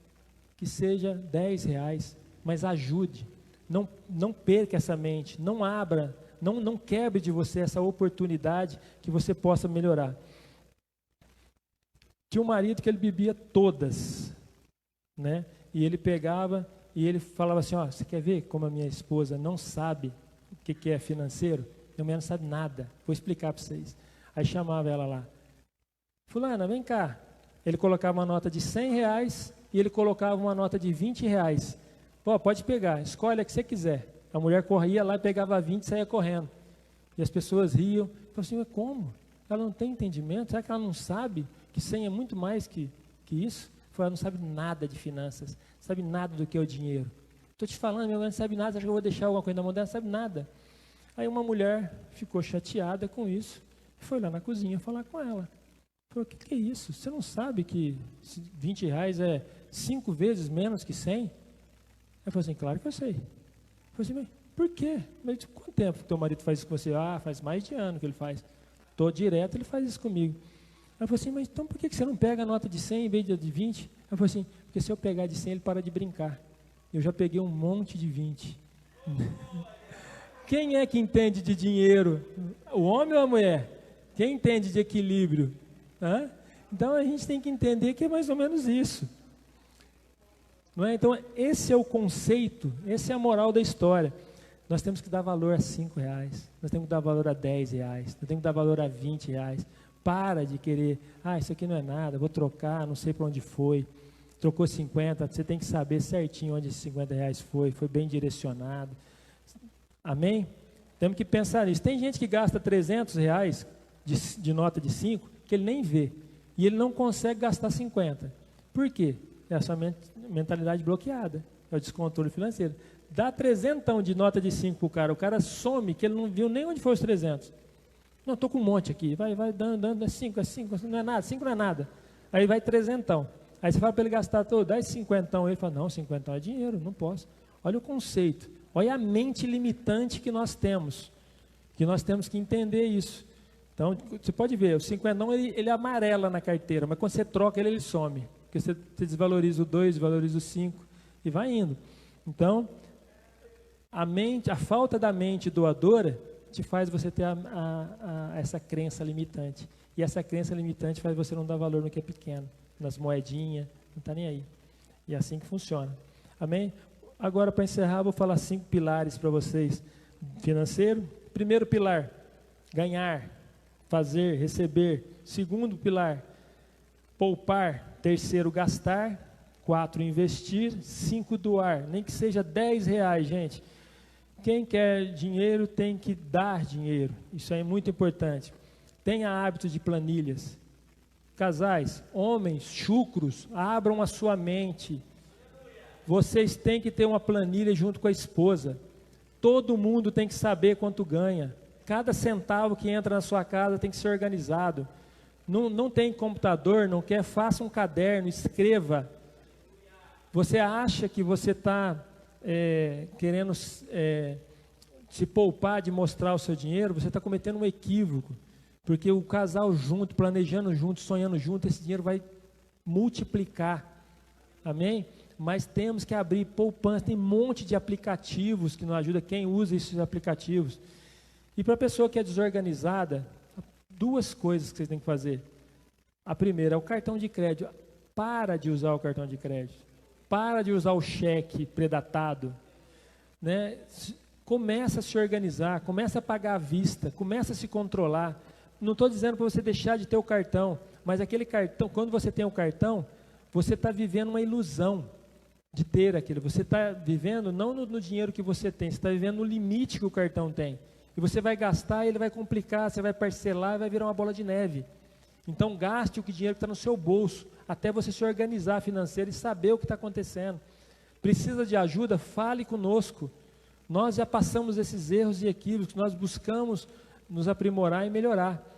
que seja R$10, mas ajude. Não perca essa mente, não abra, não quebre de você essa oportunidade que você possa melhorar. Tinha um marido que ele bebia todas, né? E ele pegava e ele falava assim, ó, você quer ver como a minha esposa não sabe o que é financeiro? Minha mulher não sabe nada, vou explicar para vocês. Aí chamava ela lá, fulana, vem cá. Ele colocava uma nota de R$100 e ele colocava uma nota de R$20. Ó, pode pegar, escolhe a que você quiser. A mulher corria lá e pegava 20 e saía correndo. E as pessoas riam. Falavam assim, mas como? Ela não tem entendimento? Será que ela não sabe que 100 é muito mais que isso? Ela não sabe nada de finanças, não sabe nada do que é o dinheiro. Estou te falando, minha mãe não sabe nada, acha que eu vou deixar alguma coisa na mão dela? Não sabe nada. Aí uma mulher ficou chateada com isso, Foi lá na cozinha falar com ela. Falou, o que é isso? Você não sabe que R$20 é 5 vezes menos que 100? Eu falei assim, claro que eu sei. Eu falei assim, mas por quê? Mas quanto tempo que teu marido faz isso com você? Ah, faz mais de ano que ele faz. Tô direto, ele faz isso comigo. Eu falei assim, mas então por que você não pega a nota de 100 em vez de 20? Eu falei assim, porque se eu pegar de 100, ele para de brincar. Eu já peguei um monte de 20. Quem é que entende de dinheiro? O homem ou a mulher? Quem entende de equilíbrio? Hã? Então a gente tem que entender que é mais ou menos isso. Não é? Então esse é o conceito, essa é a moral da história. Nós temos que dar valor a R$5, nós temos que dar valor a R$10, nós temos que dar valor a R$20. Para de querer, isso aqui não é nada, vou trocar, não sei para onde foi. Trocou 50, você tem que saber certinho onde esses R$50 foi bem direcionado. Amém? Temos que pensar nisso. Tem gente que gasta R$300 de nota de 5, que ele nem vê. E ele não consegue gastar 50. Por quê? É a sua mentalidade bloqueada. É o descontrole financeiro. Dá 300 de nota de 5 para o cara some, que ele não viu nem onde foi os 300. Não, estou com um monte aqui. Vai dando, é 5, não é nada, 5 não é nada. Aí vai 300. Aí você fala para ele gastar todo, dá esse 50. Ele fala, não, 50 é dinheiro, não posso. Olha o conceito. Olha a mente limitante que nós temos. Que nós temos que entender isso. Então, você pode ver, o 50 ele amarela na carteira, mas quando você troca ele some. Porque você desvaloriza o 2, desvaloriza o 5 e vai indo. Então, a falta da mente doadora te faz você ter essa crença limitante. E essa crença limitante faz você não dar valor no que é pequeno, nas moedinhas, não está nem aí. E é assim que funciona. Amém? Agora, para encerrar, vou falar 5 pilares para vocês. Financeiro, primeiro pilar, ganhar, fazer, receber. Segundo pilar, poupar. Terceiro, gastar. 4, investir. 5, doar. Nem que seja R$10, gente. Quem quer dinheiro tem que dar dinheiro. Isso é muito importante. Tenha hábito de planilhas. Casais, homens, chucros, abram a sua mente. Vocês têm que ter uma planilha junto com a esposa. Todo mundo tem que saber quanto ganha. Cada centavo que entra na sua casa tem que ser organizado. Não tem computador, não quer? Faça um caderno, escreva. Você acha que você está querendo se poupar de mostrar o seu dinheiro? Você está cometendo um equívoco. Porque o casal junto, planejando junto, sonhando junto, esse dinheiro vai multiplicar. Amém? Mas temos que abrir poupança. Tem um monte de aplicativos que nos ajudam. Quem usa esses aplicativos? E para a pessoa que é desorganizada, 2 coisas que vocês têm que fazer. A primeira é o cartão de crédito. Para de usar o cartão de crédito. Para de usar o cheque predatado. Né? Começa a se organizar, começa a pagar à vista, começa a se controlar. Não estou dizendo para você deixar de ter o cartão, mas aquele cartão, quando você tem o cartão, você está vivendo uma ilusão de ter aquilo. Você está vivendo não no dinheiro que você tem, você está vivendo no limite que o cartão tem. E você vai gastar, ele vai complicar, você vai parcelar, vai virar uma bola de neve. Então gaste o dinheiro que está no seu bolso, até você se organizar financeiro e saber o que está acontecendo. Precisa de ajuda? Fale conosco. Nós já passamos esses erros e equívocos, nós buscamos nos aprimorar e melhorar.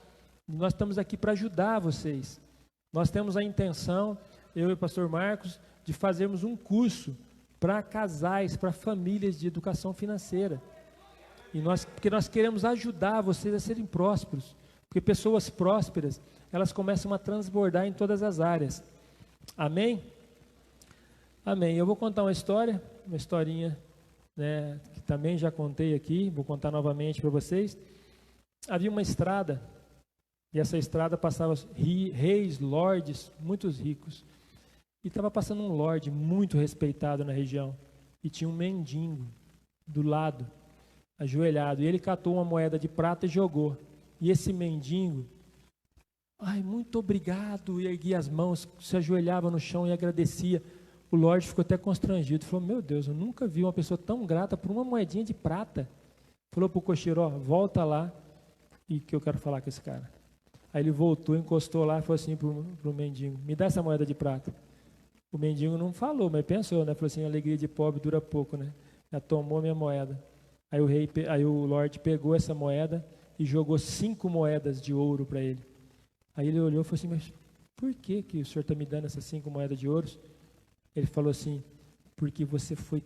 Nós estamos aqui para ajudar vocês. Nós temos a intenção, eu e o pastor Marcos, de fazermos um curso para casais, para famílias de educação financeira. Porque nós queremos ajudar vocês a serem prósperos. Porque pessoas prósperas, elas começam a transbordar em todas as áreas. Amém? Amém. Eu vou contar uma historinha, né, que também já contei aqui, vou contar novamente para vocês. Havia uma estrada, e essa estrada passava reis, lordes, muitos ricos. E estava passando um lorde muito respeitado na região. E tinha um mendigo do lado, ajoelhado. E ele catou uma moeda de prata e jogou. E esse mendigo, muito obrigado, e erguia as mãos, se ajoelhava no chão e agradecia. O lorde ficou até constrangido, falou, meu Deus, eu nunca vi uma pessoa tão grata por uma moedinha de prata. Falou para o cocheiro, volta lá, e que eu quero falar com esse cara. Aí ele voltou, encostou lá e falou assim para o mendigo, me dá essa moeda de prata. O mendigo não falou, mas pensou, né? Falou assim, a alegria de pobre dura pouco, né? Já tomou minha moeda. Aí o lorde pegou essa moeda, e jogou 5 moedas de ouro para ele. Aí ele olhou e falou assim, mas por que o senhor está me dando essas 5 moedas de ouro? Ele falou assim, porque você foi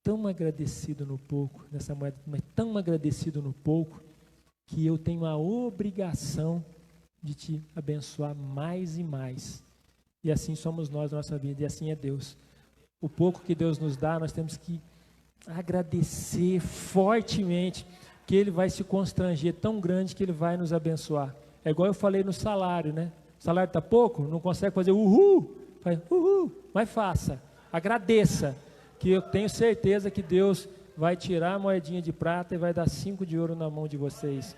tão agradecido no pouco, nessa moeda, mas tão agradecido no pouco, que eu tenho a obrigação de te abençoar mais e mais. E assim somos nós na nossa vida, e assim é Deus. O pouco que Deus nos dá, nós temos que agradecer fortemente, que Ele vai se constranger tão grande que Ele vai nos abençoar. É igual eu falei no salário, né? O salário está pouco, não consegue fazer uhul, faz uhul, mas faça, agradeça, que eu tenho certeza que Deus vai tirar a moedinha de prata e vai dar 5 de ouro na mão de vocês.